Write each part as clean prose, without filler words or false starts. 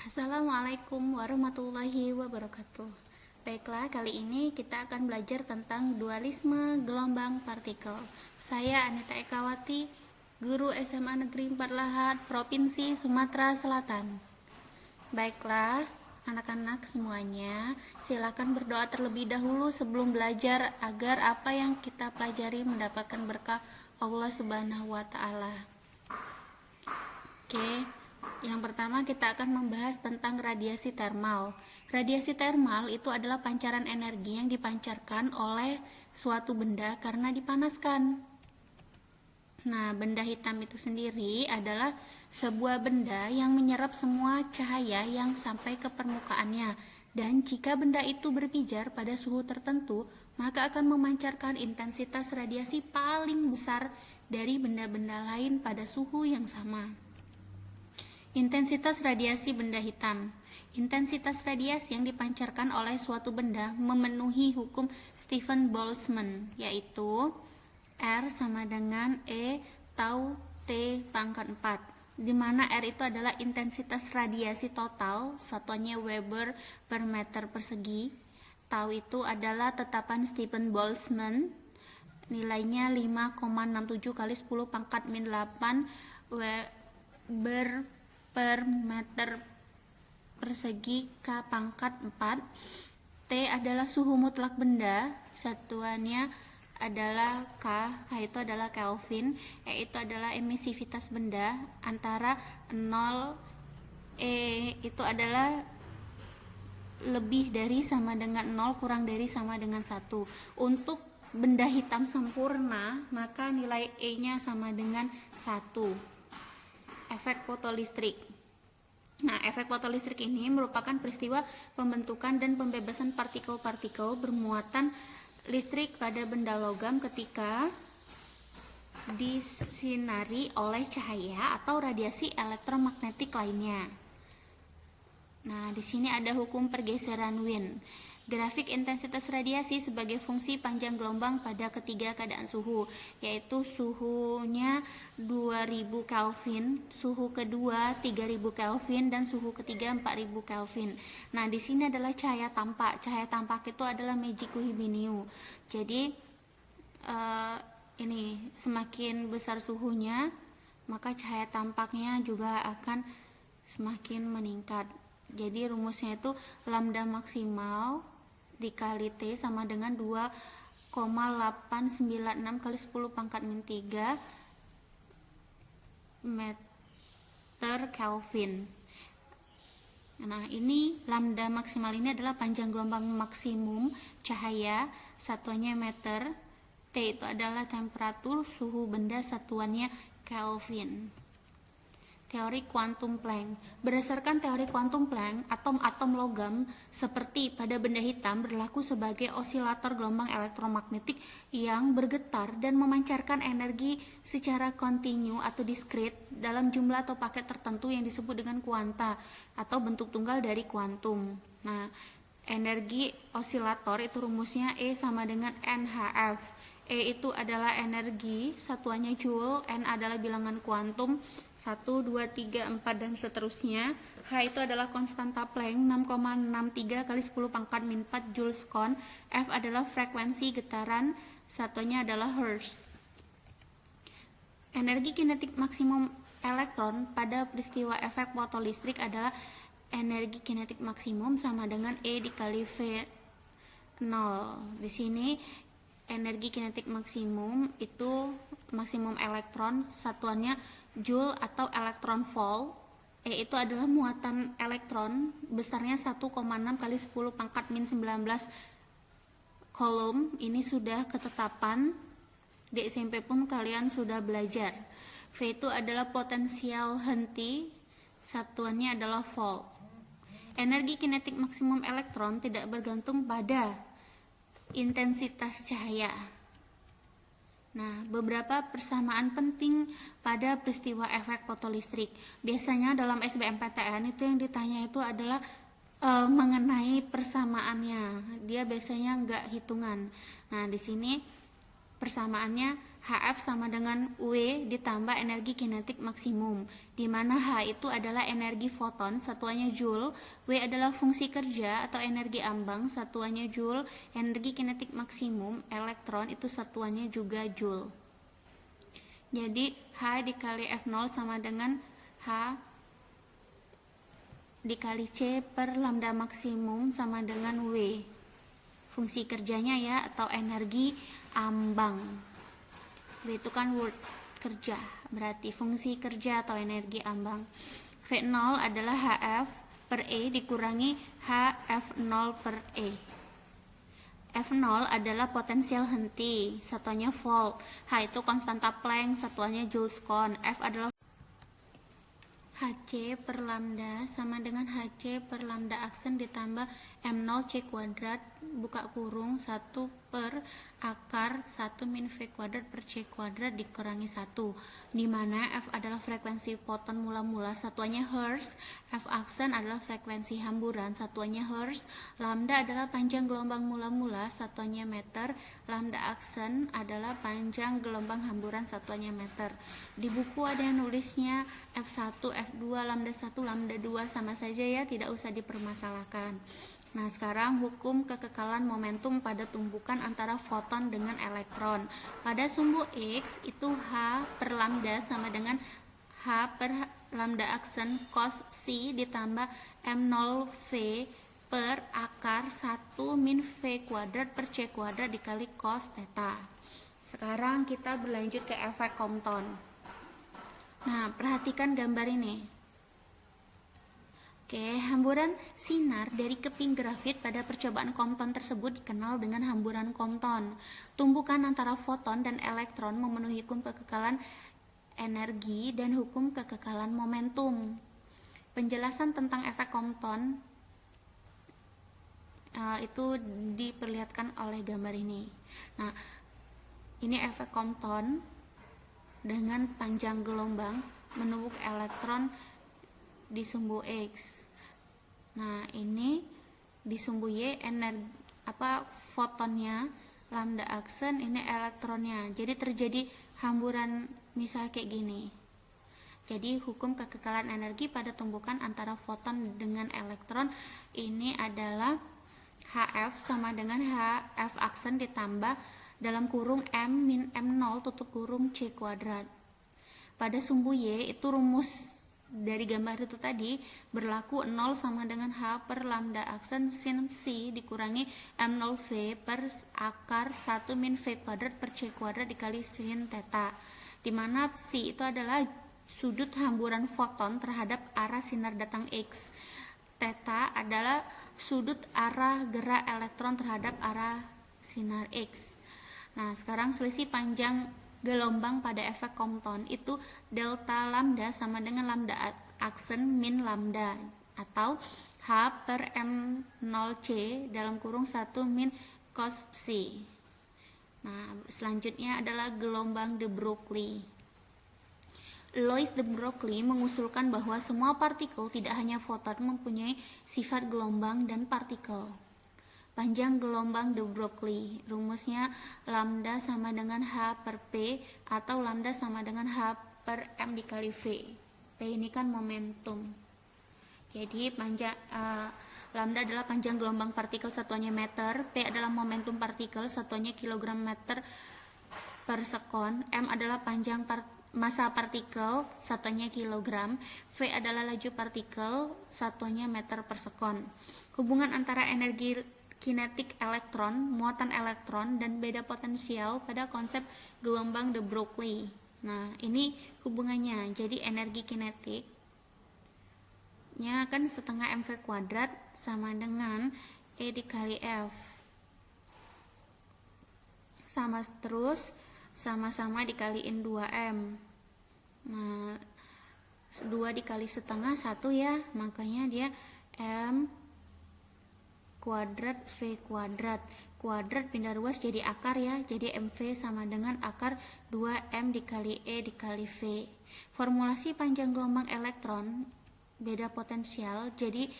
Assalamualaikum warahmatullahi wabarakatuh. Baiklah, kali ini kita akan belajar tentang dualisme gelombang partikel. Saya Anita Ekawati, guru SMA Negeri 4 Lahat, Provinsi Sumatera Selatan. Baiklah, anak-anak semuanya, silakan berdoa terlebih dahulu sebelum belajar agar apa yang kita pelajari mendapatkan berkah Allah Subhanahu wa taala. Oke. Yang pertama kita akan membahas tentang radiasi termal. Radiasi termal itu adalah pancaran energi yang dipancarkan oleh suatu benda karena dipanaskan. Nah, benda hitam itu sendiri adalah sebuah benda yang menyerap semua cahaya yang sampai ke permukaannya. Dan jika benda itu berpijar pada suhu tertentu, maka akan memancarkan intensitas radiasi paling besar dari benda-benda lain pada suhu yang sama. Intensitas radiasi benda hitam. Intensitas radiasi yang dipancarkan oleh suatu benda memenuhi hukum Stephen Boltzmann, yaitu R sama dengan E tau T pangkat 4, di mana R itu adalah intensitas radiasi total, satuannya Weber per meter persegi. Tau itu adalah tetapan Stephen Boltzmann, nilainya 5,67 kali 10 pangkat min 8 Weber per meter persegi K pangkat 4. T adalah suhu mutlak benda, satuannya adalah K itu adalah Kelvin. E itu adalah emisivitas benda antara 0, E itu adalah lebih dari sama dengan 0 kurang dari sama dengan 1. Untuk benda hitam sempurna, maka nilai E nya sama dengan 1. Efek fotolistrik. Nah, efek fotolistrik ini merupakan peristiwa pembentukan dan pembebasan partikel-partikel bermuatan listrik pada benda logam ketika disinari oleh cahaya atau radiasi elektromagnetik lainnya. Nah, di sini ada hukum pergeseran Wien. Grafik intensitas radiasi sebagai fungsi panjang gelombang pada ketiga keadaan suhu, yaitu suhunya 2000 Kelvin, suhu kedua 3000 Kelvin, dan suhu ketiga 4000 Kelvin. Nah, di sini adalah cahaya tampak. Cahaya tampak itu adalah magic Hibiniu. Jadi ini semakin besar suhunya, maka cahaya tampaknya juga akan semakin meningkat. Jadi rumusnya itu lambda maksimal dikali T sama dengan 2,896 kali 10 pangkat min 3 meter Kelvin. Nah, ini lambda maksimal ini adalah panjang gelombang maksimum cahaya, satuannya meter. T itu adalah temperatur suhu benda, satuannya Kelvin. Teori kuantum Planck. Berdasarkan teori kuantum Planck, atom-atom logam seperti pada benda hitam berlaku sebagai osilator gelombang elektromagnetik yang bergetar dan memancarkan energi secara kontinu atau diskrit dalam jumlah atau paket tertentu yang disebut dengan kuanta atau bentuk tunggal dari kuantum. Nah, energi osilator itu rumusnya E sama dengan NhF. E itu adalah energi, satuannya joule, N adalah bilangan kuantum, 1, 2, 3, 4, dan seterusnya. H itu adalah konstanta Planck, 6,63 kali 10 pangkat min 4 Joule/sekon. F adalah frekuensi getaran, satunya adalah Hertz. Energi kinetik maksimum elektron pada peristiwa efek fotolistrik adalah energi kinetik maksimum sama dengan E dikali V0. Di sini energi kinetik maksimum itu maksimum elektron, satuannya joule atau elektron volt. E itu adalah muatan elektron, besarnya 1,6 kali 10 pangkat min 19 coulomb. Ini sudah ketetapan, di SMP pun kalian sudah belajar. V itu adalah potensial henti, satuannya adalah volt. Energi kinetik maksimum elektron tidak bergantung pada intensitas cahaya. Nah, beberapa persamaan penting pada peristiwa efek fotolistrik. Biasanya dalam SBMPTN itu yang ditanya itu adalah mengenai persamaannya. Dia biasanya enggak hitungan. Nah, di sini persamaannya H HF sama dengan W ditambah energi kinetik maksimum, di mana H itu adalah energi foton, satuannya Joule, W adalah fungsi kerja atau energi ambang, satuannya Joule, energi kinetik maksimum, elektron itu satuannya juga Joule. Jadi H dikali F0 sama dengan H dikali C per lambda maksimum sama dengan W. Fungsi kerjanya ya, atau energi ambang. Itu kan word kerja, berarti fungsi kerja atau energi ambang. V0 adalah HF per E dikurangi HF0 per E. F0 adalah potensial henti, satuannya volt. H itu konstanta Planck, satuannya Joule-Coulomb. F adalah Hc per lambda sama dengan Hc per lambda aksen ditambah M0 C kuadrat buka kurung 1 per akar 1 min V kuadrat per C kuadrat dikurangi 1, di mana F adalah frekuensi foton mula-mula, satuannya Hertz, F aksen adalah frekuensi hamburan, satuannya Hertz, lambda adalah panjang gelombang mula-mula, satuannya meter, lambda aksen adalah panjang gelombang hamburan, satuannya meter. Di buku ada yang nulisnya F1, F2, lambda 1, lambda 2 sama saja ya, tidak usah dipermasalahkan. Nah, sekarang hukum kekekalan momentum pada tumbukan antara foton dengan elektron. Pada sumbu X itu H per lambda sama dengan H per lambda aksen cos C ditambah M0 V per akar 1 min V kuadrat per C kuadrat dikali cos theta. Sekarang kita berlanjut ke efek Compton. Nah, perhatikan gambar ini. Oke, hamburan sinar dari keping grafit pada percobaan Compton tersebut dikenal dengan hamburan Compton. Tumbukan antara foton dan elektron memenuhi hukum kekekalan energi dan hukum kekekalan momentum. Penjelasan tentang efek Compton itu diperlihatkan oleh gambar ini. Nah, ini efek Compton dengan panjang gelombang menumbuk elektron di sumbu X. Nah, ini di sumbu Y energi fotonnya lambda aksen, ini elektronnya. Jadi terjadi hamburan misal kayak gini. Jadi hukum kekekalan energi pada tumbukan antara foton dengan elektron ini adalah HF sama dengan HF aksen ditambah dalam kurung M min M0 tutup kurung C kuadrat. Pada sumbu Y itu rumus dari gambar itu tadi berlaku 0 sama dengan H per lambda aksen sin C dikurangi M0 V per akar 1 min V kuadrat per C kuadrat dikali sin theta, dimana C itu adalah sudut hamburan foton terhadap arah sinar datang X, theta adalah sudut arah gerak elektron terhadap arah sinar X. Nah, sekarang selisih panjang gelombang pada efek Compton itu delta lambda sama dengan lambda aksen min lambda atau H per M0C dalam kurung 1 min cos psi. Nah, selanjutnya adalah gelombang de Broglie. Louis de Broglie mengusulkan bahwa semua partikel, tidak hanya foton, mempunyai sifat gelombang dan partikel. Panjang gelombang de Broglie, rumusnya lambda sama dengan H per P atau lambda sama dengan H per M dikali V. P ini kan momentum. Jadi lambda adalah panjang gelombang partikel, satuannya meter. P adalah momentum partikel, satuannya kilogram meter per sekon. M adalah panjang massa partikel, satuannya kilogram. V adalah laju partikel, satuannya meter per sekon. Hubungan antara energi kinetik elektron, muatan elektron, dan beda potensial pada konsep gelombang de Broglie. Nah, ini hubungannya. Jadi energi kinetiknya kan setengah mv kuadrat sama dengan E dikali F. Sama terus, sama-sama dikaliin 2M. Nah, 2 dikali setengah 1 ya, makanya dia M kuadrat V kuadrat. Kuadrat pindah ruas jadi akar ya, jadi MV sama dengan akar 2M dikali E dikali V. Formulasi panjang gelombang elektron beda potensial, jadi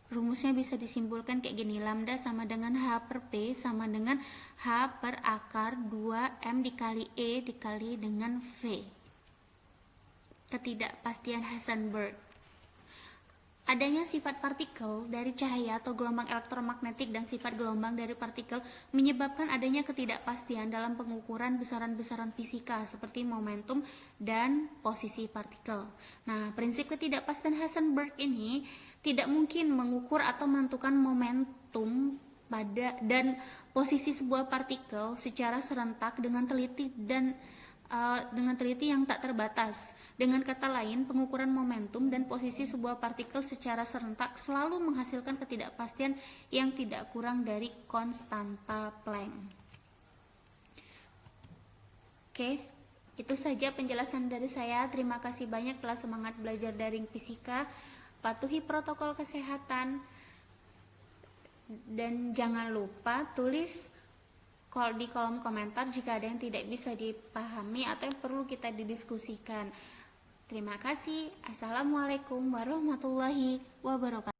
Rumusnya bisa disimpulkan kayak gini, lambda sama dengan H per P sama dengan H per akar 2M dikali E dikali dengan V. Ketidakpastian Heisenberg. Adanya sifat partikel dari cahaya atau gelombang elektromagnetik dan sifat gelombang dari partikel menyebabkan adanya ketidakpastian dalam pengukuran besaran-besaran fisika seperti momentum dan posisi partikel. Nah, prinsip ketidakpastian Heisenberg ini tidak mungkin mengukur atau menentukan momentum pada dan posisi sebuah partikel secara serentak dengan teliti yang tak terbatas. Dengan kata lain, pengukuran momentum dan posisi sebuah partikel secara serentak selalu menghasilkan ketidakpastian yang tidak kurang dari konstanta Planck. Oke, itu saja penjelasan dari saya. Terima kasih banyak telah semangat belajar daring fisika. Patuhi protokol kesehatan dan jangan lupa tulis di kolom komentar jika ada yang tidak bisa dipahami atau yang perlu kita didiskusikan. Terima kasih. Assalamualaikum warahmatullahi wabarakatuh.